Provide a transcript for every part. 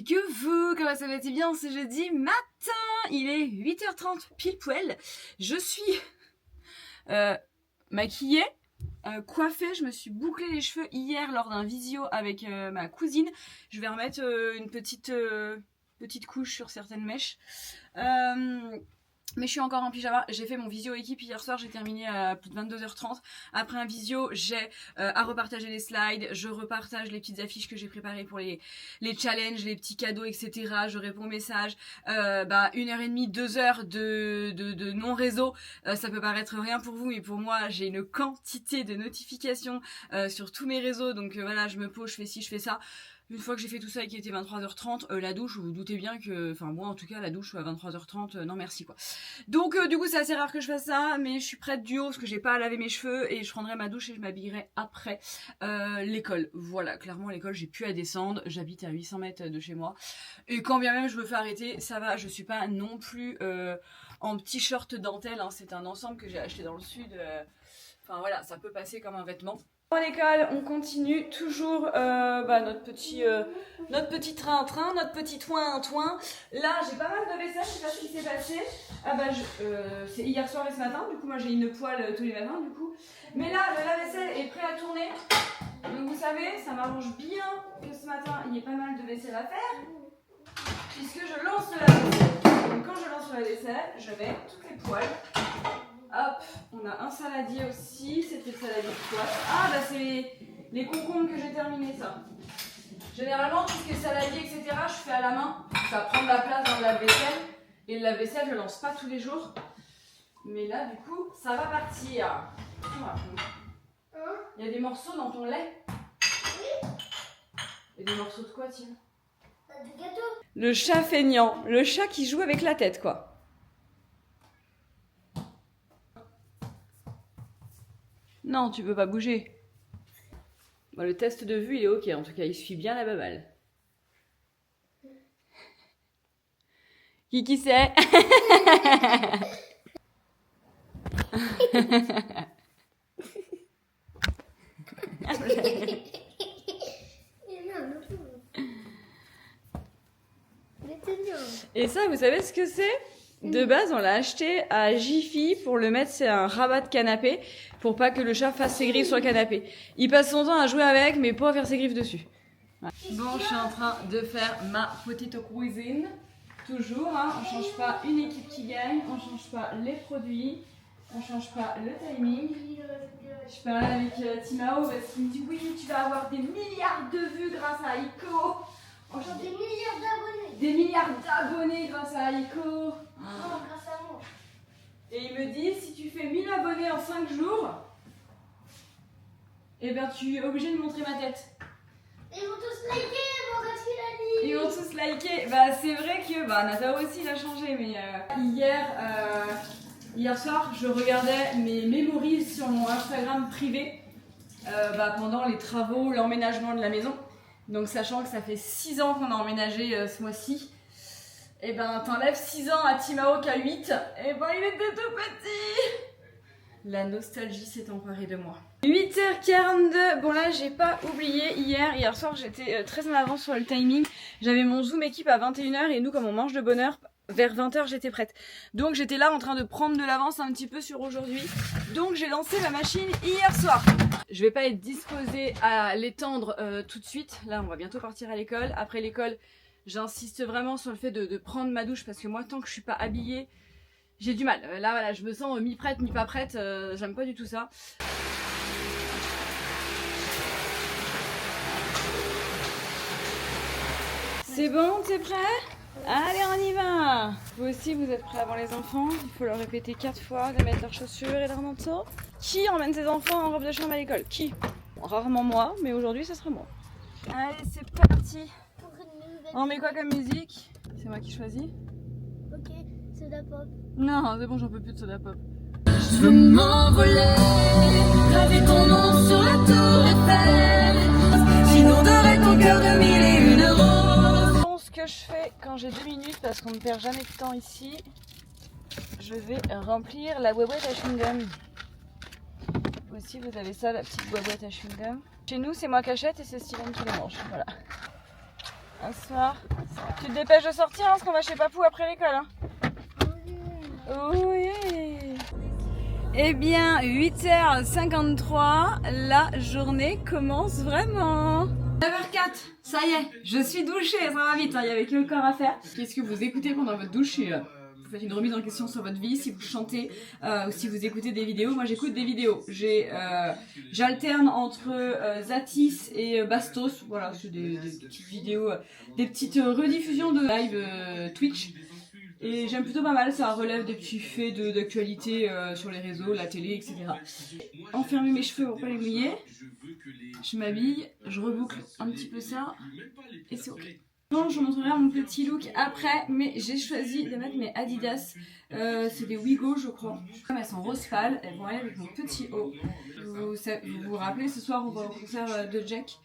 Que vous, comment ça va, c'est bien, c'est jeudi matin, il est 8h30 pile poil, je suis maquillée, coiffée, je me suis bouclé les cheveux hier lors d'un visio avec ma cousine, je vais remettre une petite couche sur certaines mèches. Mais je suis encore en pyjama, j'ai fait mon visio équipe hier soir, j'ai terminé à plus de 22h30. Après un visio, j'ai à repartager les slides, je repartage les petites affiches que j'ai préparées pour les challenges, les petits cadeaux, etc. Je réponds aux messages. 1h30, 2h de non-réseau, ça peut paraître rien pour vous, mais pour moi, j'ai une quantité de notifications sur tous mes réseaux. Donc voilà, je me pose, je fais ci, je fais ça. Une fois que j'ai fait tout ça et qu'il était 23h30, la douche, vous vous doutez bien que... Enfin, moi, en tout cas, la douche à 23h30, non merci, quoi. Donc, du coup, c'est assez rare que je fasse ça, mais je suis prête du haut parce que j'ai pas à laver mes cheveux et je prendrai ma douche et je m'habillerai après l'école. Voilà, clairement, l'école, j'ai plus à descendre. J'habite à 800 mètres de chez moi. Et quand bien même je me fais arrêter, ça va, je suis pas non plus en petit short dentelle, hein. C'est un ensemble que j'ai acheté dans le sud. Enfin, voilà, ça peut passer comme un vêtement. À l'école, on continue toujours notre petit train-train, notre petit toin-toin. Là, j'ai pas mal de vaisselle, je sais pas ce qui s'est passé. C'est hier soir et ce matin, du coup, moi j'ai une poêle tous les matins, du coup. Mais là, le lave-vaisselle est prêt à tourner. Donc vous savez, ça m'arrange bien que ce matin, il y ait pas mal de vaisselle à faire. Puisque je lance le lave-vaisselle. Donc quand je lance le lave-vaisselle, je mets toutes les poêles. Hop, on a un saladier aussi, c'était le saladier de quoi? Ah bah c'est les concombres que j'ai terminé ça. Généralement tout ce qui est saladier etc je fais à la main, ça prend de la place dans le lave-vaisselle. Et le lave-vaisselle je lance pas tous les jours. Mais là du coup ça va partir. Il y a des morceaux dans ton lait? Oui. Il y a des morceaux de quoi tiens? Du gâteau. Le chat feignant, le chat qui joue avec la tête quoi. Non, tu peux pas bouger. Bon, le test de vue, il est ok. En tout cas, il suit bien la baballe. Qui c'est? Et ça, vous savez ce que c'est? De base, on l'a acheté à Jiffy pour le mettre, c'est un rabat de canapé, pour pas que le chat fasse ses griffes sur le canapé. Il passe son temps à jouer avec, mais pas à faire ses griffes dessus. Voilà. Bon, je suis en train de faire ma petite cuisine. Toujours, hein, on change pas une équipe qui gagne, on change pas les produits, on change pas le timing. Je parlais avec Timao parce qu'il me dit oui, tu vas avoir des milliards de vues grâce à Ico. Des milliards d'abonnés. Des milliards d'abonnés grâce à Ico. Non, grâce à moi. Et il me dit, si tu fais 1000 abonnés en 5 jours, eh ben tu es obligé de montrer ma tête. Ils vont tous liker, mon gars, il a dit. Ils vont tous liker. Bah c'est vrai que Nata aussi il a changé, mais hier soir, je regardais mes memories sur mon Instagram privé pendant les travaux, l'emménagement de la maison. Donc sachant que ça fait 6 ans qu'on a emménagé ce mois-ci, et t'enlèves 6 ans à Timao qui a 8, et il était tout petit. La nostalgie s'est emparée de moi. 8h42, bon là j'ai pas oublié, hier soir j'étais très en avance sur le timing. J'avais mon Zoom équipe à 21h et nous comme on mange de bonne heure, vers 20h j'étais prête. Donc j'étais là en train de prendre de l'avance un petit peu sur aujourd'hui. Donc j'ai lancé la machine hier soir. Je vais pas être disposée à l'étendre tout de suite. Là on va bientôt partir à l'école. Après l'école, j'insiste vraiment sur le fait de prendre ma douche parce que moi tant que je suis pas habillée, j'ai du mal. Là voilà, je me sens mi-prête, mi-pas prête. J'aime pas du tout ça. C'est bon, t'es prêt? Allez, on y va! Vous aussi, vous êtes prêts avant les enfants? Il faut leur répéter 4 fois de mettre leurs chaussures et leurs manteaux. Qui emmène ses enfants en robe de chambre à l'école? Qui? Bon, rarement moi, mais aujourd'hui, ce sera moi. Allez, c'est parti! On met quoi comme musique? C'est moi qui choisis? Ok, soda pop. Non, c'est bon, j'en peux plus de soda pop. Je veux m'envoler, graver ton nom sur la tour Eiffel, j'inonderai ton cœur de 1001 roses. Ce que je fais quand j'ai 2 minutes, parce qu'on ne perd jamais de temps ici, je vais remplir la boîte à chewing-gum. Vous aussi, vous avez ça, la petite boîte à chewing-gum. Chez nous, c'est moi qui achète et c'est Steven qui le mange. Voilà. Bonsoir. Tu te dépêches de sortir hein, parce qu'on va chez Papou après l'école. Hein. Oui. Eh bien, 8h53, la journée commence vraiment. 9h04, ça y est, je suis douchée, ça va vite, il y avait que le corps à faire. Qu'est-ce que vous écoutez pendant votre douche vous faites une remise en question sur votre vie, si vous chantez ou si vous écoutez des vidéos. Moi j'écoute des vidéos. J'alterne entre Zatis et Bastos. Voilà, c'est des petites vidéos, des petites rediffusions de live Twitch. Et j'aime plutôt pas mal, ça relève des petits faits d'actualité sur les réseaux, la télé, etc. Enfermer mes cheveux pour pas les mouiller. Je m'habille, je reboucle un petit peu ça et c'est ok. Bon, je vous montrerai mon petit look après, mais j'ai choisi de mettre mes Adidas. C'est des Wigo, je crois. Comme elles sont rose pâle, elles vont aller avec mon petit haut. Vous vous rappelez, ce soir on va au concert de Jack.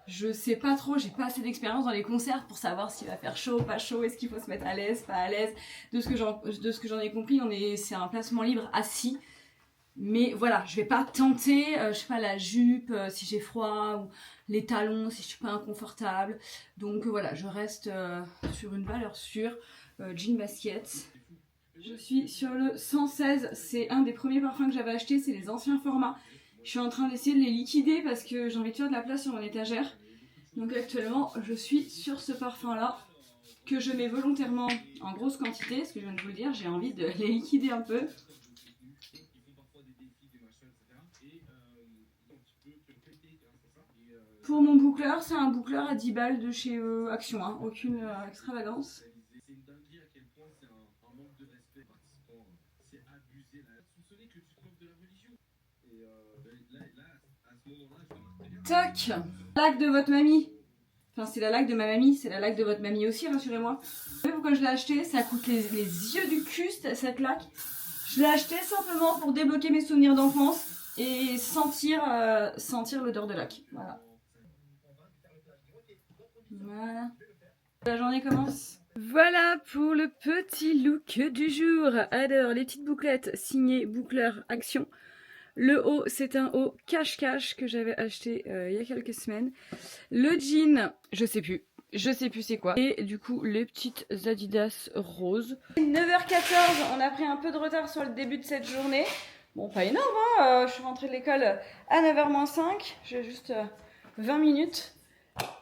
Je sais pas trop, j'ai pas assez d'expérience dans les concerts pour savoir s'il va faire chaud, pas chaud, est-ce qu'il faut se mettre à l'aise, pas à l'aise. De ce que j'en ai compris, c'est un placement libre assis. Mais voilà, je vais pas tenter, je sais pas, la jupe, si j'ai froid, ou les talons, si je suis pas inconfortable. Donc voilà, je reste sur une valeur sûre, jean basket. Je suis sur le 116, c'est un des premiers parfums que j'avais acheté, c'est les anciens formats. Je suis en train d'essayer de les liquider parce que j'ai envie de faire de la place sur mon étagère. Donc actuellement, je suis sur ce parfum-là que je mets volontairement en grosse quantité, ce que je viens de vous dire, j'ai envie de les liquider un peu. Pour mon boucleur, c'est un boucleur à 10 balles de chez Action, hein, aucune extravagance. Toc! La laque de votre mamie. Enfin, c'est la laque de ma mamie, c'est la laque de votre mamie aussi, rassurez-moi. Vous savez pourquoi je l'ai acheté? Ça coûte les yeux du cul, cette laque. Je l'ai acheté simplement pour débloquer mes souvenirs d'enfance et sentir l'odeur de laque. Voilà. Voilà. La journée commence. Voilà pour le petit look du jour. Alors, les petites bouclettes signées Boucleur Action. Le haut, c'est un haut cache-cache que j'avais acheté il y a quelques semaines. Le jean, je sais plus c'est quoi. Et du coup, les petites Adidas roses. 9h14, on a pris un peu de retard sur le début de cette journée. Bon, pas énorme, hein. Je suis rentrée de l'école à 9h-5. J'ai juste 20 minutes.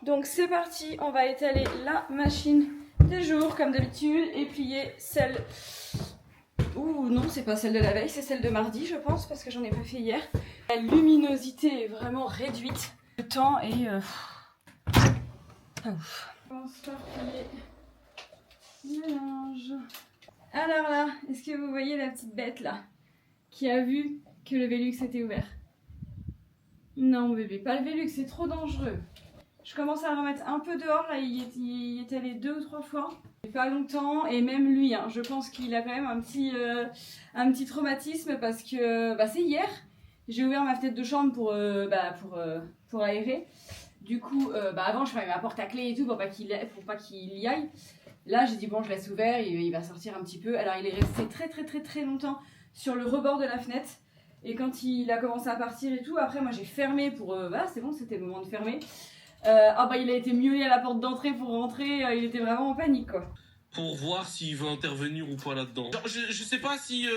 Donc c'est parti, on va étaler la machine des jours comme d'habitude et plier celle... Ouh non, c'est pas celle de la veille, c'est celle de mardi je pense parce que j'en ai pas fait hier. La luminosité est vraiment réduite. Le temps est... pas ouf. On commence par plier le linge. Alors là, est-ce que vous voyez la petite bête là qui a vu que le Velux était ouvert? Non bébé, pas le Velux, c'est trop dangereux. Je commence à le remettre un peu dehors, là il est allé 2 ou 3 fois. Pas longtemps, et même lui, hein, je pense qu'il a quand même un petit traumatisme parce que c'est hier. J'ai ouvert ma fenêtre de chambre pour aérer. Du coup, avant je fermais ma porte à clé et tout pour pas qu'il y aille. Là j'ai dit bon je laisse ouvert, il va sortir un petit peu. Alors il est resté très longtemps sur le rebord de la fenêtre. Et quand il a commencé à partir et tout, après moi j'ai fermé pour... c'est bon, c'était le moment de fermer. Il a été miaulé à la porte d'entrée pour rentrer, il était vraiment en panique quoi. Pour voir s'il veut intervenir ou pas là-dedans. Genre, je sais pas si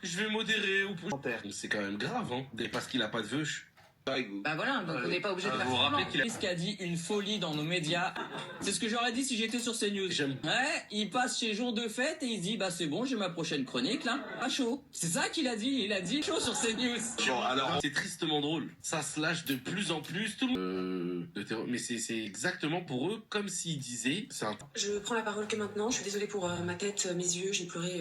je vais modérer ou pas. C'est quand même grave, hein, parce qu'il a pas de veuche. Bah voilà, donc on n'est pas obligé de faire vous rappeler qu'il a... Ce qu'a dit une folie dans nos médias. C'est ce que j'aurais dit si j'étais sur CNews. Ouais, il passe chez jour de fête et il se dit c'est bon, j'ai ma prochaine chronique là, à chaud. C'est ça qu'il a dit, il a dit chaud sur CNews. Bon, alors c'est tristement drôle. Ça se lâche de plus en plus tout mais c'est exactement pour eux comme s'ils disaient Je prends la parole que maintenant, je suis désolée pour ma tête, mes yeux, j'ai pleuré.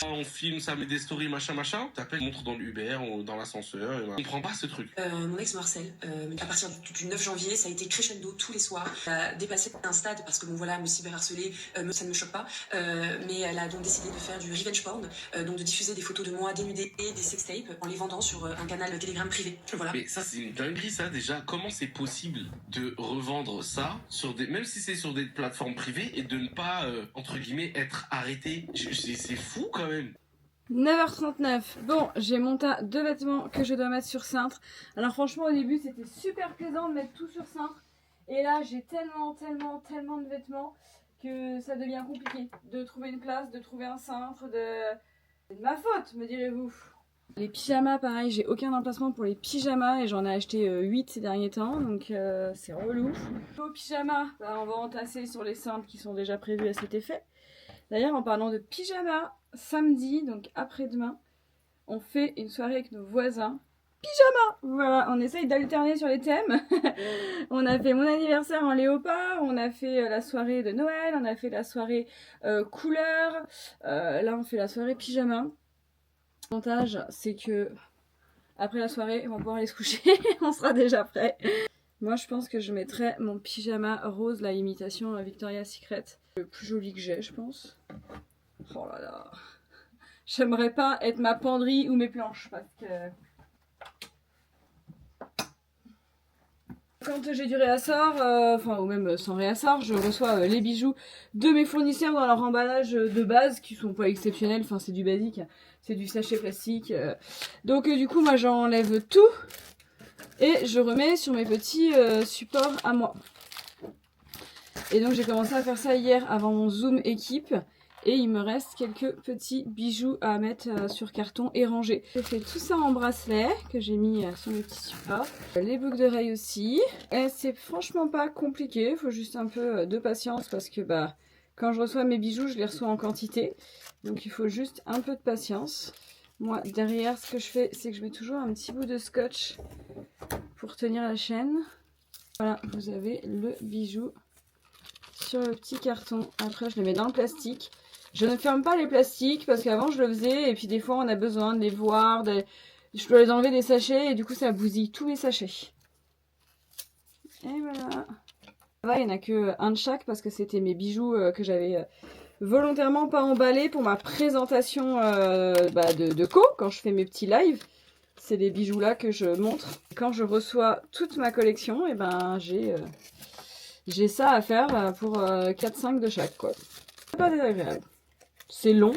On filme, ça met des stories, machin, t'appelles, montre dans le Uber, dans l'ascenseur, on comprend pas ce truc. Mon ex Marcel, à partir du 9 janvier, ça a été crescendo tous les soirs. Elle a dépassé un stade parce que me cyberharceler, ça ne me choque pas. Mais elle a donc décidé de faire du revenge porn, donc de diffuser des photos de moi dénudée et des sextapes en les vendant sur un canal Telegram privé. Voilà. Mais ça, c'est une dinguerie, ça, déjà. Comment c'est possible de revendre ça, même si c'est sur des plateformes privées, et de ne pas, entre guillemets, être arrêté? C'est fou, quand même. 9h39, bon j'ai mon tas de vêtements que je dois mettre sur cintre. Alors franchement au début c'était super plaisant de mettre tout sur cintre Et là, j'ai tellement de vêtements que ça devient compliqué de trouver une place, de trouver un cintre, C'est de ma faute, me direz-vous. Les pyjamas, pareil, j'ai aucun emplacement pour les pyjamas et j'en ai acheté 8 ces derniers temps, donc c'est relou. Aux pyjamas, bah, on va entasser sur les cintres qui sont déjà prévus à cet effet. D'ailleurs, en parlant de pyjama, samedi, donc après-demain, on fait une soirée avec nos voisins. Pyjama! Voilà, on essaye d'alterner sur les thèmes. On a fait mon anniversaire en léopard, on a fait la soirée de Noël, on a fait la soirée couleur. Là, on fait la soirée pyjama. L'avantage, c'est que après la soirée, on va pouvoir aller se coucher. On sera déjà prêt. Moi, je pense que je mettrai mon pyjama rose, la imitation Victoria's Secret. Le plus joli que j'ai, je pense. Oh là là. J'aimerais pas être ma penderie ou mes planches parce que... Quand j'ai du réassort, ou même sans réassort, je reçois les bijoux de mes fournisseurs dans leur emballage de base, qui sont pas exceptionnels, enfin c'est du basique, c'est du sachet plastique. Donc du coup moi j'enlève tout et je remets sur mes petits supports à moi. Et donc j'ai commencé à faire ça hier avant mon Zoom équipe. Et il me reste quelques petits bijoux à mettre sur carton et ranger. Je fais tout ça en bracelet que j'ai mis sur mes petits supports. Les boucles d'oreilles aussi. Et c'est franchement pas compliqué. Il faut juste un peu de patience parce que bah quand je reçois mes bijoux, je les reçois en quantité. Donc il faut juste un peu de patience. Moi, derrière, ce que je fais, c'est que je mets toujours un petit bout de scotch pour tenir la chaîne. Voilà, vous avez le bijou sur le petit carton. Après, je le mets dans le plastique. Je ne ferme pas les plastiques parce qu'avant je le faisais et puis des fois on a besoin de les voir, je dois les enlever des sachets et du coup ça bousille tous les sachets. Et voilà. Là, il n'y en a que un de chaque parce que c'était mes bijoux que j'avais volontairement pas emballés pour ma présentation de co quand je fais mes petits lives. C'est des bijoux là que je montre. Quand je reçois toute ma collection, et ben j'ai ça à faire pour 4-5 de chaque quoi. C'est pas désagréable. C'est long,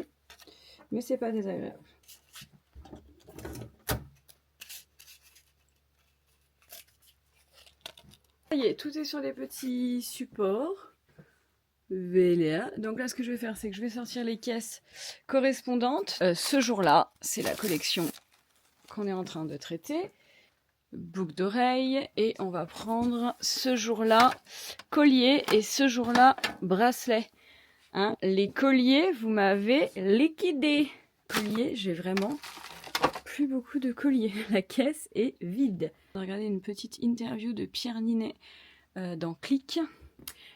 mais c'est pas désagréable. Ça y est, tout est sur les petits supports. Voilà. Donc là, ce que je vais faire, c'est que je vais sortir les caisses correspondantes. Ce jour-là, c'est la collection qu'on est en train de traiter. Boucle d'oreille. Et on va prendre ce jour-là collier et ce jour-là bracelet. Hein, les colliers, vous m'avez liquidé. Collier, j'ai vraiment plus beaucoup de colliers. La caisse est vide. On va regarder une petite interview de Pierre Ninet dans Click.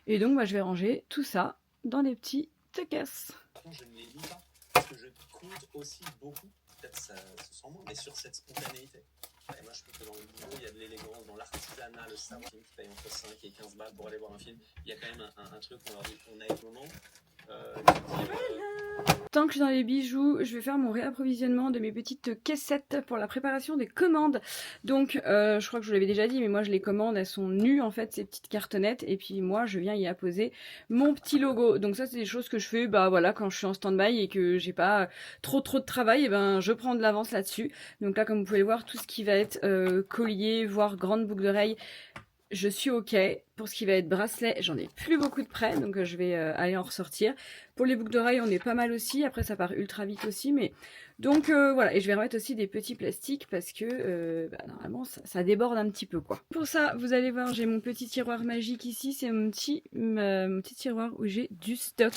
Et donc, je vais ranger tout ça dans les petites caisses. Je ne les lis pas parce que je compte aussi beaucoup. Peut-être ça se sent moins, mais sur cette spontanéité. Et moi, je trouve que dans le boulot, il y a de l'élégance, dans l'artisanat, le savoir qui paye entre 5 et 15 balles pour aller voir un film. Il y a quand même un truc qu'on leur dit qu'on a un moment. Tant que je suis dans les bijoux, je vais faire mon réapprovisionnement de mes petites caissettes pour la préparation des commandes. Donc je crois que je vous l'avais déjà dit, mais moi je les commande, elles sont nues en fait, ces petites cartonnettes, et puis moi je viens y apposer mon petit logo. Donc ça c'est des choses que je fais voilà, quand je suis en stand-by et que j'ai pas trop de travail, et ben je prends de l'avance là-dessus. Donc là comme vous pouvez voir, tout ce qui va être collier, voire grande boucle d'oreille, je suis ok. Pour ce qui va être bracelet, j'en ai plus beaucoup de près, donc je vais aller en ressortir. Pour les boucles d'oreilles, on est pas mal aussi. Après, ça part ultra vite aussi, mais donc voilà. Et je vais remettre aussi des petits plastiques parce que normalement, ça déborde un petit peu quoi. Pour ça, vous allez voir, j'ai mon petit tiroir magique ici. C'est mon petit tiroir où j'ai du stock.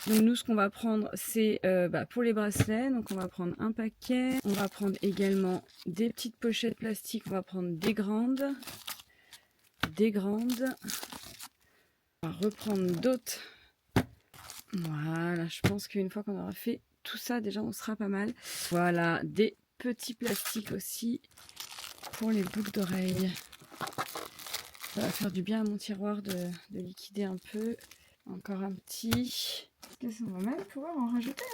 Donc nous, ce qu'on va prendre, c'est pour les bracelets. Donc on va prendre un paquet. On va prendre également des petites pochettes plastiques. On va prendre des grandes. On va reprendre d'autres. Voilà, je pense qu'une fois qu'on aura fait tout ça, déjà on sera pas mal. Voilà, des petits plastiques aussi pour les boucles d'oreilles. Ça va faire du bien à mon tiroir de liquider un peu. Encore un petit. On va même pouvoir en rajouter.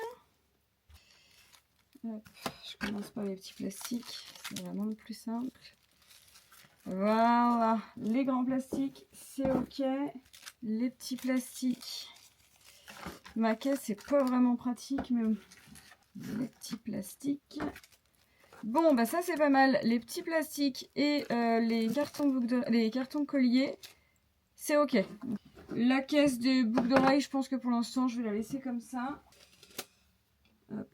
Hop, je commence par les petits plastiques, c'est vraiment le plus simple. Voilà, les grands plastiques, c'est ok. Les petits plastiques, ma caisse, c'est pas vraiment pratique, mais les petits plastiques. Bon, ça c'est pas mal. Les petits plastiques et les cartons colliers, c'est ok. La caisse des boucles d'oreilles, je pense que pour l'instant, je vais la laisser comme ça. Hop.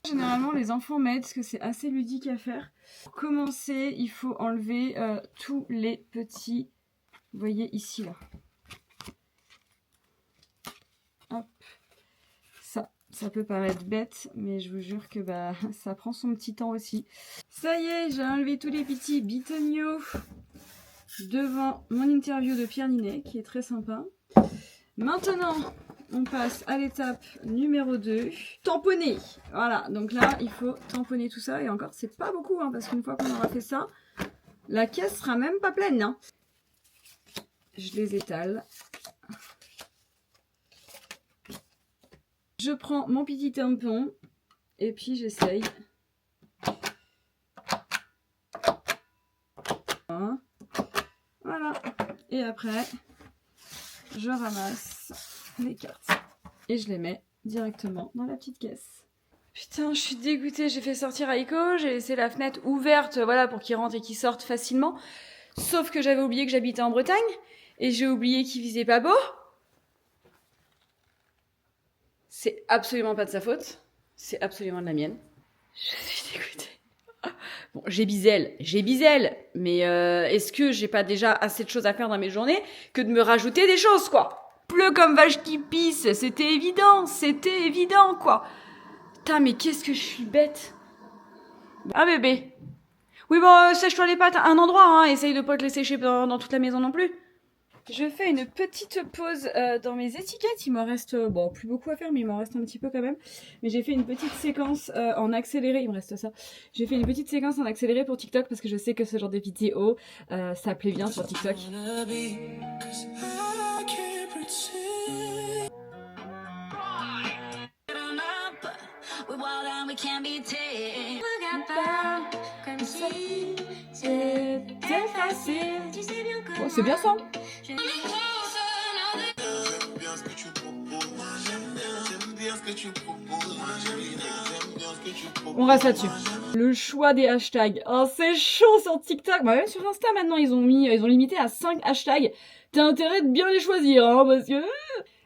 Généralement, les enfants m'aident parce que c'est assez ludique à faire. Pour commencer, il faut enlever tous les petits... Vous voyez ici, là. Hop. Ça peut paraître bête, mais je vous jure que bah, ça prend son petit temps aussi. Ça y est, j'ai enlevé tous les petits bitonio devant mon interview de Pierre Ninet, qui est très sympa. Maintenant, on passe à l'étape numéro 2. Tamponner. Voilà, donc là, il faut tamponner tout ça. Et encore, c'est pas beaucoup, hein, parce qu'une fois qu'on aura fait ça, la caisse sera même pas pleine. Hein. Je les étale. Je prends mon petit tampon et puis j'essaye. Voilà. Et après, je ramasse les cartes et je les mets directement dans la petite caisse. Putain, je suis dégoûtée. J'ai fait sortir Aiko, j'ai laissé la fenêtre ouverte, voilà, pour qu'il rentre et qu'il sorte facilement. Sauf que j'avais oublié que j'habitais en Bretagne et j'ai oublié qu'il faisait pas beau. C'est absolument pas de sa faute. C'est absolument de la mienne. Je suis dégoûtée. Bon, j'ai biselle. Mais est-ce que j'ai pas déjà assez de choses à faire dans mes journées que de me rajouter des choses, quoi? Pleut comme vache qui pisse. C'était évident, quoi. Putain, mais qu'est-ce que je suis bête. Ah, bébé. Oui, bon, sèche-toi les pattes à un endroit, hein. Essaye de pas te les sécher dans toute la maison non plus. Je fais une petite pause dans mes étiquettes. Il m'en reste, bon, plus beaucoup à faire, mais il m'en reste un petit peu quand même. Mais j'ai fait une petite séquence en accéléré. Il me reste ça. J'ai fait une petite séquence en accéléré pour TikTok parce que je sais que ce genre de vidéo, ça plaît bien sur TikTok. Oh, c'est bien ça. On reste là-dessus. Le choix des hashtags. Oh, c'est chaud sur TikTok. Bah, même sur Insta maintenant, ils ont limité à 5 hashtags. T'as intérêt de bien les choisir, hein, parce que...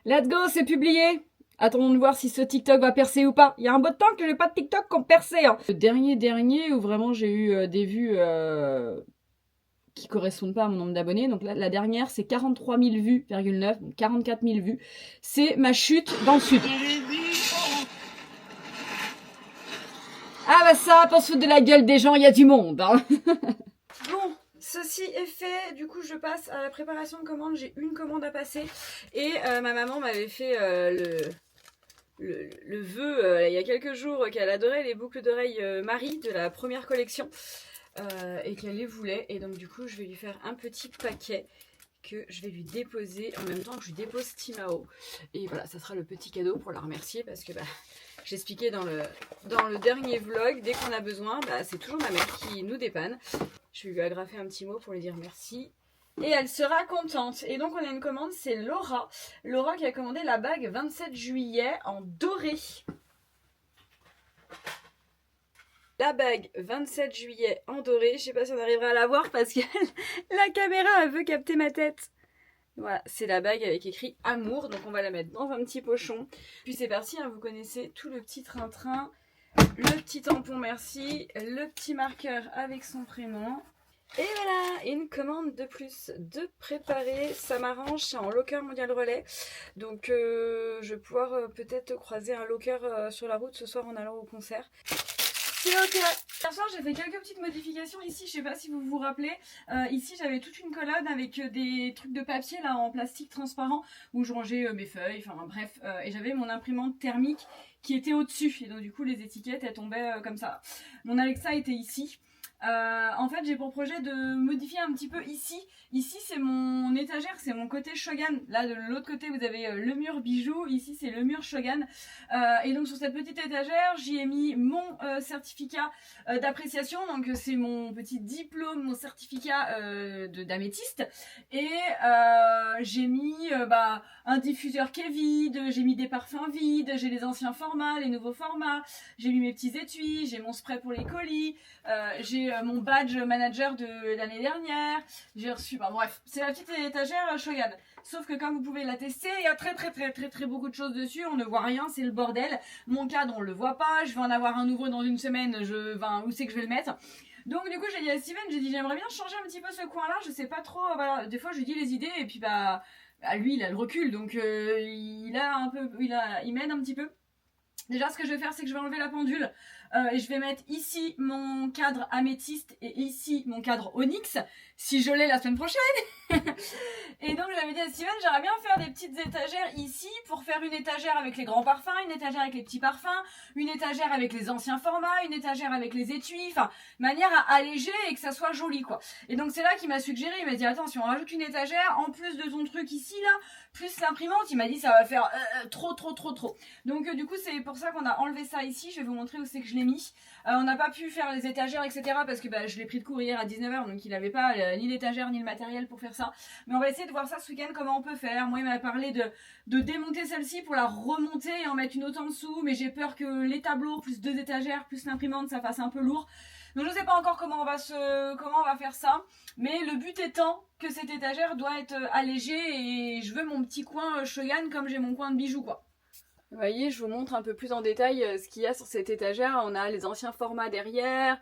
Let's go, c'est publié. Attendons de voir si ce TikTok va percer ou pas. Il y a un bout de temps que j'ai pas de TikTok qui ont percé. Hein. Le dernier où vraiment j'ai eu des vues qui correspondent pas à mon nombre d'abonnés. Donc là, la dernière, c'est 43 000 vues, 9, donc 44 000 vues. C'est ma chute dans le sud. Ah bah ça, pour se foutre de la gueule des gens, il y a du monde. Hein. Bon, ceci est fait. Du coup, je passe à la préparation de commande. J'ai une commande à passer. Et ma maman m'avait fait le vœu il y a quelques jours qu'elle adorait les boucles d'oreilles Marie de la première collection. Et qu'elle les voulait, et donc du coup je vais lui faire un petit paquet que je vais lui déposer en même temps que je lui dépose Timao, et voilà, ça sera le petit cadeau pour la remercier parce que bah, j'expliquais dans le dernier vlog, dès qu'on a besoin, bah, c'est toujours ma mère qui nous dépanne. Je vais lui agrafer un petit mot pour lui dire merci et elle sera contente. Et donc on a une commande, c'est Laura qui a commandé la bague 27 juillet en doré. La bague 27 juillet en doré, je sais pas si on arrivera à la voir parce que la caméra elle veut capter ma tête. Voilà, c'est la bague avec écrit amour, donc on va la mettre dans un petit pochon. Puis c'est parti, hein, vous connaissez tout le petit train-train, le petit tampon merci, le petit marqueur avec son prénom. Et voilà, une commande de plus de préparer, ça m'arrange, c'est en locker mondial relais. Donc je vais pouvoir peut-être croiser un locker sur la route ce soir en allant au concert. C'est ok. Hier soir j'ai fait quelques petites modifications ici, je sais pas si vous vous rappelez. Ici j'avais toute une colonne avec des trucs de papier là en plastique transparent où je rangeais mes feuilles, enfin bref. Et j'avais mon imprimante thermique qui était au-dessus. Et donc du coup les étiquettes elles tombaient comme ça. Mon Alexa était ici. En fait j'ai pour projet de modifier un petit peu ici. Ici c'est mon étagère, c'est mon côté Shogun. Là de l'autre côté vous avez le mur bijoux, ici c'est le mur Shogun. Et donc sur cette petite étagère j'y ai mis mon certificat d'appréciation. Donc c'est mon petit diplôme, mon certificat d'améthyste. Et j'ai mis un diffuseur qui est vide, j'ai mis des parfums vides, j'ai les anciens formats, les nouveaux formats, j'ai mis mes petits étuis, j'ai mon spray pour les colis, j'ai mon badge manager de l'année dernière. J'ai reçu, bah bref, c'est la petite étagère Shogun. Sauf que comme vous pouvez la tester, il y a très beaucoup de choses dessus. On ne voit rien, c'est le bordel. Mon cadre, on le voit pas. Je vais en avoir un nouveau dans une semaine. Où c'est que je vais le mettre? Donc du coup j'ai dit à Steven, j'ai dit j'aimerais bien changer un petit peu ce coin là, je sais pas trop, voilà, des fois je lui dis les idées et puis bah lui il a le recul donc il m'aide un petit peu. Déjà ce que je vais faire c'est que je vais enlever la pendule et je vais mettre ici mon cadre améthyste et ici mon cadre onyx si je l'ai la semaine prochaine. Et donc j'avais dit à Steven j'aimerais bien faire des petites étagères ici pour faire une étagère avec les grands parfums, une étagère avec les petits parfums, une étagère avec les anciens formats, une étagère avec les étuis, enfin manière à alléger et que ça soit joli quoi. Et donc c'est là qu'il m'a suggéré, il m'a dit attends si on rajoute une étagère en plus de ton truc ici là, plus l'imprimante, il m'a dit ça va faire trop. Donc du coup c'est pour ça qu'on a enlevé ça ici, je vais vous montrer où c'est que je l'ai mis. On n'a pas pu faire les étagères etc parce que je l'ai pris de cours hier à 19h donc il n'avait pas ni l'étagère ni le matériel pour faire ça. Mais on va essayer de voir ça ce week-end comment on peut faire. Moi il m'a parlé de démonter celle-ci pour la remonter et en mettre une autre en dessous, mais j'ai peur que les tableaux plus 2 étagères plus l'imprimante ça fasse un peu lourd. Donc je sais pas encore comment on va faire ça, mais le but étant que cette étagère doit être allégée et je veux mon petit coin Shogun comme j'ai mon coin de bijoux quoi. Vous voyez, je vous montre un peu plus en détail ce qu'il y a sur cette étagère. On a les anciens formats derrière,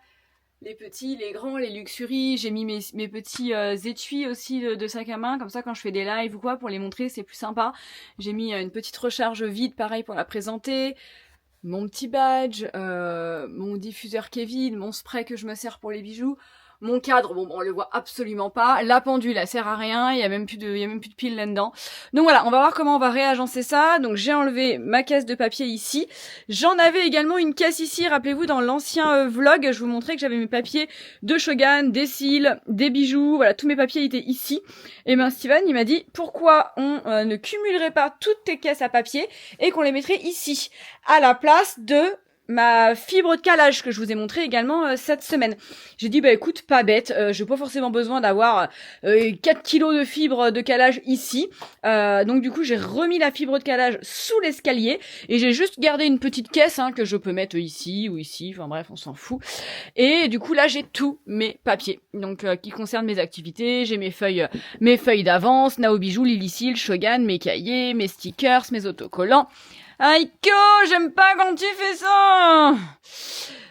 les petits, les grands, les luxuries. J'ai mis mes petits étuis aussi de sac à main, comme ça quand je fais des lives ou quoi, pour les montrer, c'est plus sympa. J'ai mis une petite recharge vide, pareil pour la présenter. Mon petit badge, mon diffuseur Kevin, mon spray que je me sers pour les bijoux. Mon cadre, bon, on le voit absolument pas. La pendule, elle sert à rien. Il y a même plus de piles là-dedans. Donc voilà, on va voir comment on va réagencer ça. Donc j'ai enlevé ma caisse de papier ici. J'en avais également une caisse ici. Rappelez-vous, dans l'ancien vlog, je vous montrais que j'avais mes papiers de Shogun, des cils, des bijoux. Voilà, tous mes papiers étaient ici. Et ben Steven, il m'a dit pourquoi on ne cumulerait pas toutes tes caisses à papier et qu'on les mettrait ici, à la place de ma fibre de calage que je vous ai montré également cette semaine. J'ai dit bah écoute pas bête, j'ai pas forcément besoin d'avoir 4 kilos de fibre de calage ici, donc du coup j'ai remis la fibre de calage sous l'escalier et j'ai juste gardé une petite caisse que je peux mettre ici ou ici, enfin bref on s'en fout. Et du coup là j'ai tous mes papiers donc qui concernent mes activités, j'ai mes feuilles d'avance, Nao Bijoux, Lilysil, Shogun, mes cahiers, mes stickers, mes autocollants. Aiko, j'aime pas quand tu fais ça.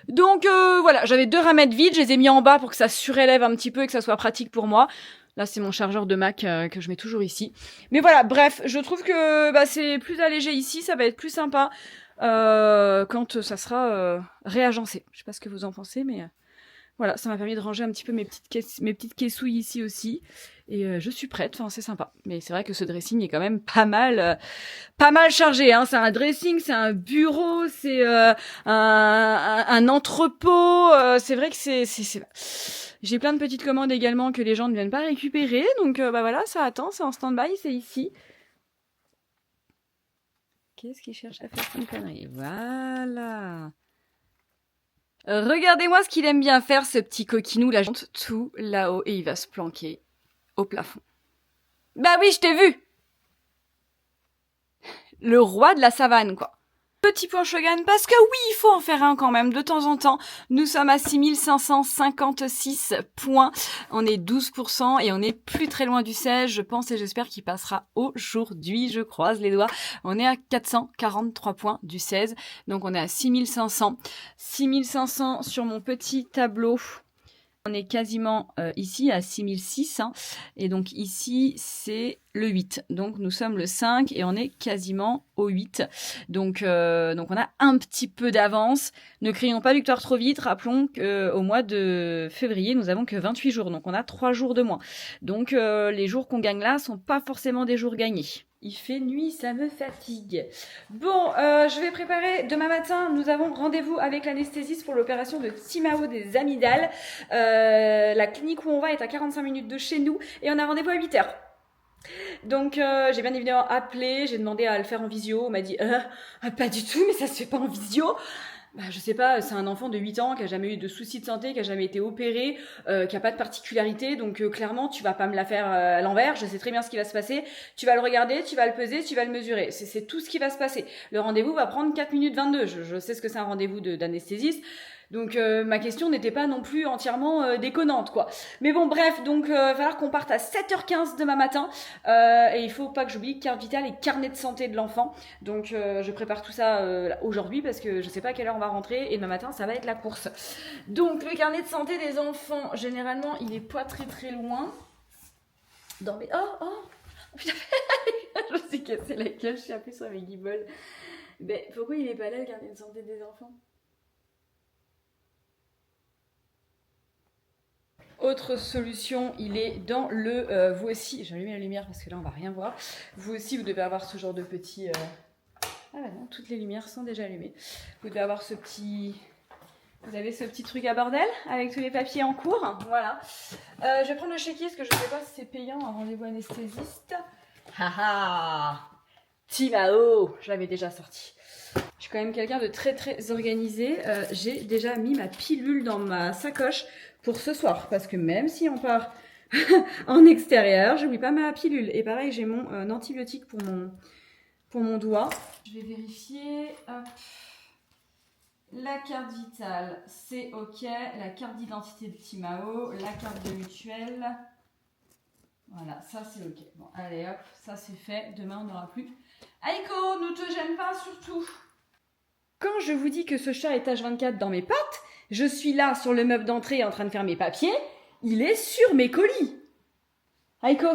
Donc voilà, j'avais 2 ramettes vides, je les ai mis en bas pour que ça surélève un petit peu et que ça soit pratique pour moi. Là c'est mon chargeur de Mac que je mets toujours ici. Mais voilà, bref, je trouve que c'est plus allégé ici, ça va être plus sympa quand ça sera réagencé. Je sais pas ce que vous en pensez, mais voilà, ça m'a permis de ranger un petit peu mes petites caissouilles ici aussi. Et je suis prête, enfin c'est sympa. Mais c'est vrai que ce dressing est quand même pas mal chargé. C'est un dressing, c'est un bureau, c'est un entrepôt. C'est vrai que c'est... J'ai plein de petites commandes également que les gens ne viennent pas récupérer. Donc voilà, ça attend, c'est en stand-by, c'est ici. Qu'est-ce qu'il cherche à faire comme connerie? Voilà. Regardez-moi ce qu'il aime bien faire, ce petit coquinou. La jante tout là-haut et il va se planquer au plafond. Bah oui, je t'ai vu. Le roi de la savane, quoi. Petit point Shogun, parce que oui, il faut en faire un quand même, de temps en temps. Nous sommes à 6556 points. On est 12% et on est plus très loin du 16, je pense et j'espère qu'il passera aujourd'hui, je croise les doigts. On est à 443 points du 16, donc on est à 6500. 6500 sur mon petit tableau. On est quasiment ici à 6006 et donc ici c'est le 8. Donc nous sommes le 5 et on est quasiment au 8. Donc on a un petit peu d'avance. Ne crions pas victoire trop vite. Rappelons qu'au mois de février, nous avons que 28 jours. Donc on a 3 jours de moins. Donc les jours qu'on gagne là sont pas forcément des jours gagnés. Il fait nuit, ça me fatigue. Bon, je vais préparer. Demain matin, nous avons rendez-vous avec l'anesthésiste pour l'opération de Timao des amygdales. La clinique où on va est à 45 minutes de chez nous et on a rendez-vous à 8h. Donc j'ai bien évidemment appelé, j'ai demandé à le faire en visio. On m'a dit pas du tout, mais ça se fait pas en visio. Je sais pas, c'est un enfant de 8 ans qui a jamais eu de soucis de santé, qui a jamais été opéré, qui a pas de particularité, donc clairement tu vas pas me la faire à l'envers, je sais très bien ce qui va se passer, tu vas le regarder, tu vas le peser, tu vas le mesurer, c'est tout ce qui va se passer. Le rendez-vous va prendre 4 minutes 22, je sais ce que c'est un rendez-vous d'anesthésiste. Donc ma question n'était pas non plus entièrement déconnante, quoi. Mais bon, bref, donc il va falloir qu'on parte à 7h15 demain matin. Et il faut pas que j'oublie carte vitale et carnet de santé de l'enfant. Donc je prépare tout ça aujourd'hui parce que je sais pas à quelle heure on va rentrer. Et demain matin, ça va être la course. Donc le carnet de santé des enfants, généralement, il est pas très très loin. Dans mes... Oh putain, je me suis cassé la gueule, je suis appuyée sur mes guibolles. Mais pourquoi il est pas là, le carnet de santé des enfants? Autre solution, il est dans le... vous aussi, j'ai allumé la lumière parce que là on va rien voir. Vous aussi, vous devez avoir ce genre de petit... Ah bah non, toutes les lumières sont déjà allumées. Vous devez avoir ce petit... Vous avez ce petit truc à bordel avec tous les papiers en cours. Voilà. Je vais prendre le chéquier parce que je ne sais pas si c'est payant un rendez-vous anesthésiste. Haha, Timao, je l'avais déjà sorti. Je suis quand même quelqu'un de très très organisé. J'ai déjà mis ma pilule dans ma sacoche pour ce soir. Parce que même si on part en extérieur, j'oublie pas ma pilule. Et pareil, j'ai mon antibiotique pour mon doigt. Je vais vérifier. Hop. La carte vitale, c'est ok. La carte d'identité de Timao, la carte de mutuelle. Voilà, ça c'est ok. Bon, allez hop, ça c'est fait. Demain, on n'aura plus. Aiko, ne te gêne pas surtout. Quand je vous dis que ce chat est H24 dans mes pattes, je suis là sur le meuble d'entrée en train de faire mes papiers. Il est sur mes colis. Aiko.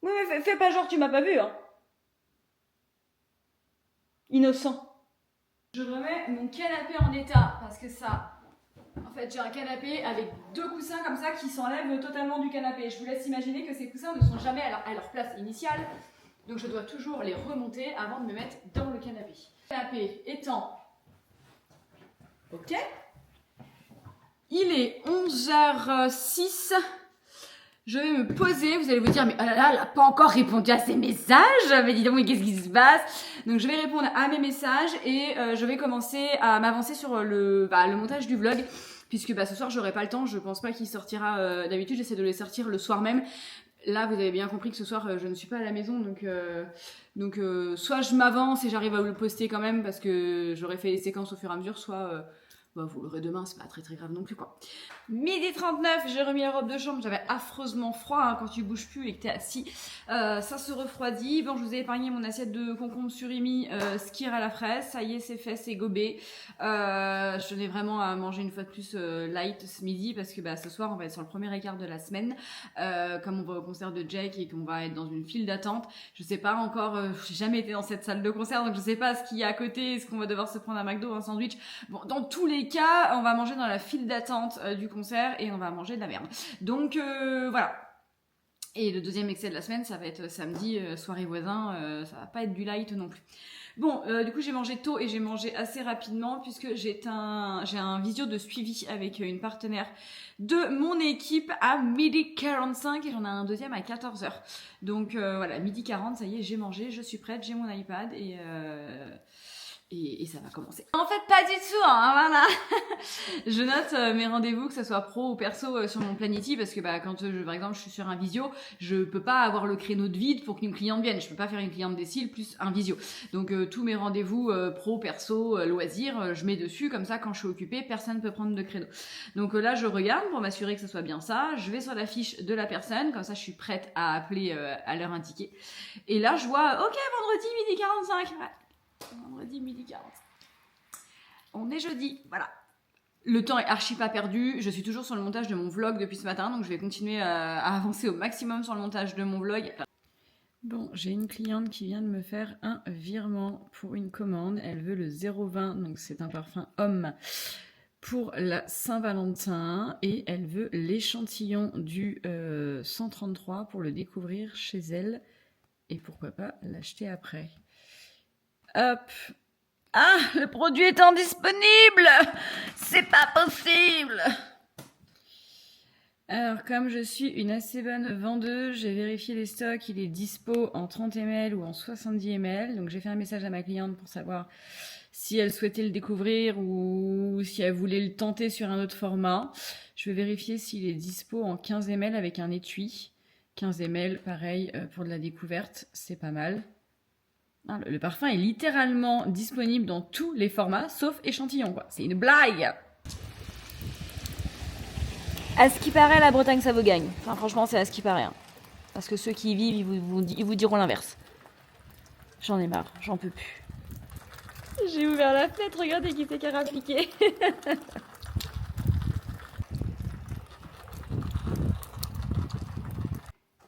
Oui, mais fais pas genre tu m'as pas vu, hein. Innocent. Je remets mon canapé en état parce que ça... En fait, j'ai un canapé avec 2 coussins comme ça qui s'enlèvent totalement du canapé. Je vous laisse imaginer que ces coussins ne sont jamais à leur place initiale. Donc je dois toujours les remonter avant de me mettre dans le canapé. Le canapé étant... Ok. Il est 11h06. Je vais me poser, vous allez vous dire, mais oh là là, elle n'a pas encore répondu à ses messages. Mais dis donc, qu'est-ce qui se passe? Donc je vais répondre à mes messages et je vais commencer à m'avancer sur le montage du vlog. Puisque ce soir, j'aurai pas le temps, je pense pas qu'il sortira. D'habitude, j'essaie de les sortir le soir même. Là, vous avez bien compris que ce soir, je ne suis pas à la maison. Donc soit je m'avance et j'arrive à vous le poster quand même parce que j'aurai fait les séquences au fur et à mesure, soit... vous l'aurez demain, c'est pas très très grave non plus quoi. 12h39, j'ai remis la robe de chambre, j'avais affreusement froid hein, quand tu bouges plus et que t'es assis. Ça se refroidit. Bon, je vous ai épargné mon assiette de concombre surimi skyr à la fraise. Ça y est, c'est fait, c'est gobé. Je tenais vraiment à manger une fois de plus light ce midi parce que ce soir on va être sur le premier écart de la semaine. Comme on va au concert de Jake et qu'on va être dans une file d'attente. Je sais pas encore, j'ai jamais été dans cette salle de concert donc je sais pas ce qu'il y a à côté, est-ce qu'on va devoir se prendre un McDo, un sandwich. Bon, dans tous les cas, on va manger dans la file d'attente du concert et on va manger de la merde. Donc voilà. Et le deuxième excès de la semaine, ça va être samedi, soirée voisin, ça va pas être du light non plus. Bon, du coup j'ai mangé tôt et j'ai mangé assez rapidement puisque j'ai un visio de suivi avec une partenaire de mon équipe à 12h45 et j'en ai un deuxième à 14h. Donc voilà, 12h40, ça y est, j'ai mangé, je suis prête, j'ai mon iPad et ça va commencer. En fait, pas du tout, hein, voilà. Je note mes rendez-vous, que ce soit pro ou perso, sur mon Planity, parce que quand, par exemple, je suis sur un visio, je peux pas avoir le créneau de vide pour qu'une cliente vienne. Je peux pas faire une cliente des cils plus un visio. Donc, tous mes rendez-vous pro, perso, loisirs, je mets dessus, comme ça, quand je suis occupée, personne ne peut prendre de créneau. Donc là, je regarde pour m'assurer que ce soit bien ça. Je vais sur la fiche de la personne, comme ça, je suis prête à appeler à l'heure indiquée. Et là, je vois, ok, vendredi, 12h45. Ouais. Vendredi 12h40. On est jeudi, voilà. Le temps est archi pas perdu. Je suis toujours sur le montage de mon vlog depuis ce matin, donc je vais continuer à avancer au maximum sur le montage de mon vlog. Bon, j'ai une cliente qui vient de me faire un virement pour une commande. Elle veut le 020, donc c'est un parfum homme pour la Saint-Valentin. Et elle veut l'échantillon du 133 pour le découvrir chez elle. Et pourquoi pas l'acheter après. Hop. Ah, le produit est indisponible. C'est pas possible. Alors, comme je suis une assez bonne vendeuse, j'ai vérifié les stocks. Il est dispo en 30 ml ou en 70 ml. Donc, j'ai fait un message à ma cliente pour savoir si elle souhaitait le découvrir ou si elle voulait le tenter sur un autre format. Je vais vérifier s'il est dispo en 15 ml avec un étui. 15 ml, pareil, pour de la découverte, c'est pas mal. Non, le parfum est littéralement disponible dans tous les formats, sauf échantillon, quoi. C'est une blague. À ce qui paraît, la Bretagne, ça vous gagne. Enfin, franchement, c'est à ce qui paraît. Hein. Parce que ceux qui y vivent, ils vous diront l'inverse. J'en ai marre, j'en peux plus. J'ai ouvert la fenêtre, regardez qui c'est qui a rappliqué.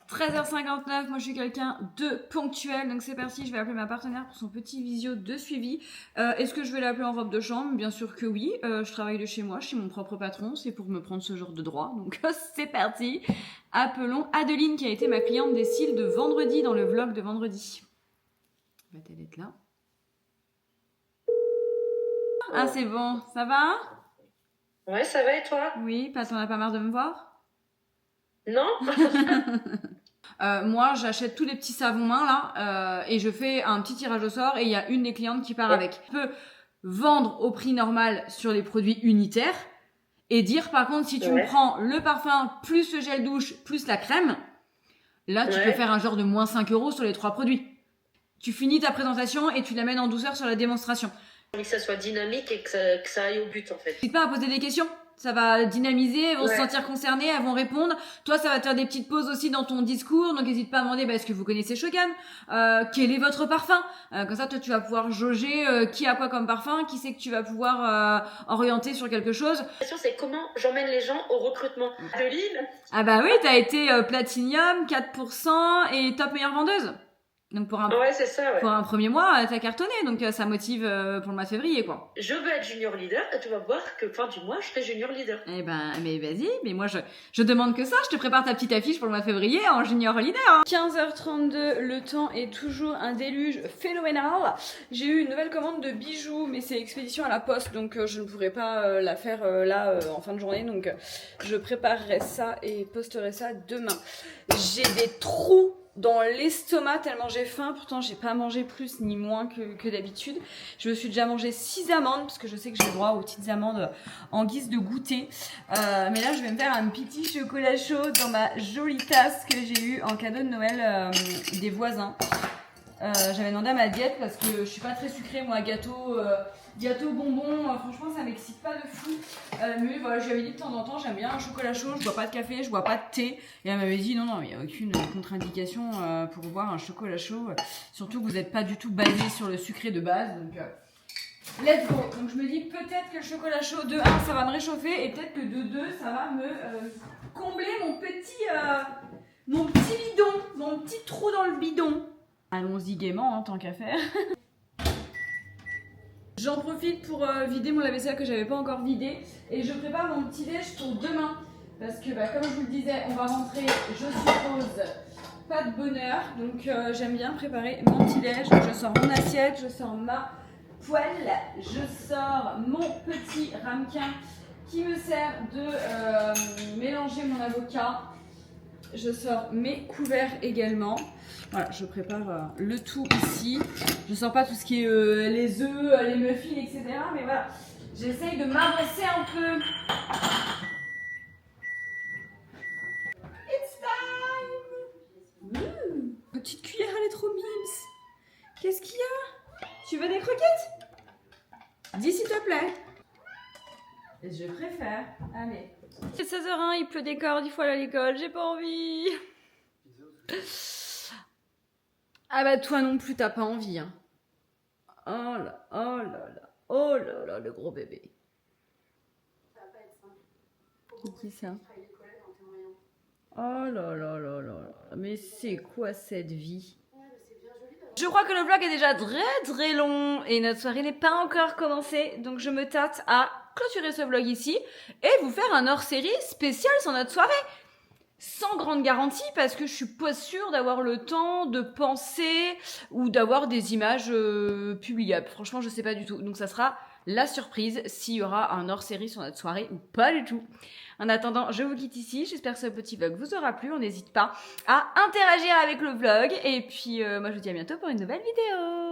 13h59, moi je suis quelqu'un de ponctuel, donc c'est parti, je vais appeler ma partenaire pour son petit visio de suivi. Est-ce que je vais l'appeler en robe de chambre? Bien sûr que oui, je travaille de chez moi, je suis mon propre patron, c'est pour me prendre ce genre de droit, donc c'est parti. Appelons Adeline qui a été ma cliente des cils de vendredi dans le vlog de vendredi. Va-t-elle être là? Ah c'est bon, ça va? Ouais, ça va et toi? Oui, t'en as pas marre de me voir? Non. Moi, j'achète tous les petits savons mains là et je fais un petit tirage au sort et il y a une des clientes qui part avec. Tu peux vendre au prix normal sur les produits unitaires et dire par contre si tu me prends le parfum plus le gel douche plus la crème, là tu peux faire un genre de moins 5 € sur les 3 produits. Tu finis ta présentation et tu l'amènes en douceur sur la démonstration. J'ai envie que ça soit dynamique et que ça aille au but en fait. N'hésite pas à poser des questions. Ça va dynamiser, elles vont se sentir concernées, elles vont répondre. Toi, ça va te faire des petites pauses aussi dans ton discours. Donc, n'hésite pas à demander, est-ce que vous connaissez Shogun? Quel est votre parfum? Comme ça, toi, tu vas pouvoir jauger qui a quoi comme parfum, qui c'est que tu vas pouvoir orienter sur quelque chose. La question, c'est comment j'emmène les gens au recrutement de Lille. Ah bah oui, t'as été Platinum, 4% et top meilleure vendeuse. Donc pour un, c'est ça, pour un premier mois, t'as cartonné, donc ça motive pour le mois de février, quoi. Je veux être junior leader et tu vas voir que fin du mois, je serai junior leader. Eh ben, mais vas-y, mais moi je demande que ça, je te prépare ta petite affiche pour le mois de février en junior leader. Hein. 15h32, le temps est toujours un déluge phénoménal. J'ai eu une nouvelle commande de bijoux, mais c'est expédition à la poste, donc je ne pourrai pas la faire là en fin de journée, donc je préparerai ça et posterai ça demain. J'ai des trous dans l'estomac tellement j'ai faim, pourtant j'ai pas mangé plus ni moins que d'habitude. Je me suis déjà mangé 6 amandes parce que je sais que j'ai le droit aux petites amandes en guise de goûter. Mais là je vais me faire un petit chocolat chaud dans ma jolie tasse que j'ai eu en cadeau de Noël des voisins. J'avais demandé à ma diète parce que je suis pas très sucrée moi, gâteau bonbon, franchement ça m'excite pas de fou. Mais voilà, je lui avais dit de temps en temps j'aime bien un chocolat chaud, je bois pas de café, je bois pas de thé. Et elle m'avait dit non, il n'y a aucune contre-indication pour boire un chocolat chaud. Surtout que vous n'êtes pas du tout basé sur le sucré de base. Donc let's go. Donc je me dis peut-être que le chocolat chaud de 1 ça va me réchauffer et peut-être que de 2 ça va me combler mon petit bidon, mon petit trou dans le bidon. Allons-y gaiement, hein, tant qu'à faire. J'en profite pour vider mon lave-vaisselle que j'avais pas encore vidé et je prépare mon petit déj pour demain parce que comme je vous le disais, on va rentrer, je suppose, pas de bonheur, donc j'aime bien préparer mon petit déj. Je sors mon assiette, je sors ma poêle, je sors mon petit ramequin qui me sert de mélanger mon avocat. Je sors mes couverts également. Voilà, je prépare le tout ici. Je sors pas tout ce qui est les œufs, les muffins, etc. Mais voilà, j'essaye de m'avancer un peu. It's time! Petite cuillère, elle est trop mimes. Qu'est-ce qu'il y a? Tu veux des croquettes? Dis s'il te plaît. Je préfère. Allez. C'est 16h01, il pleut des cordes, il faut aller à l'école, j'ai pas envie. Ah bah toi non plus t'as pas envie hein. Oh là, oh là là, oh là là, le gros bébé. Ça va pas être simple. Qui ça? Oh là là là là, mais c'est quoi cette vie? Je crois que le vlog est déjà très long et notre soirée n'est pas encore commencée, donc je me tâte à clôturer ce vlog ici et vous faire un hors-série spécial sur notre soirée. Sans grande garantie parce que je suis pas sûre d'avoir le temps de penser ou d'avoir des images publiables. Franchement, je sais pas du tout. Donc ça sera la surprise s'il y aura un hors-série sur notre soirée ou pas du tout. En attendant, je vous quitte ici. J'espère que ce petit vlog vous aura plu. On n'hésite pas à interagir avec le vlog. Et puis, moi, je vous dis à bientôt pour une nouvelle vidéo.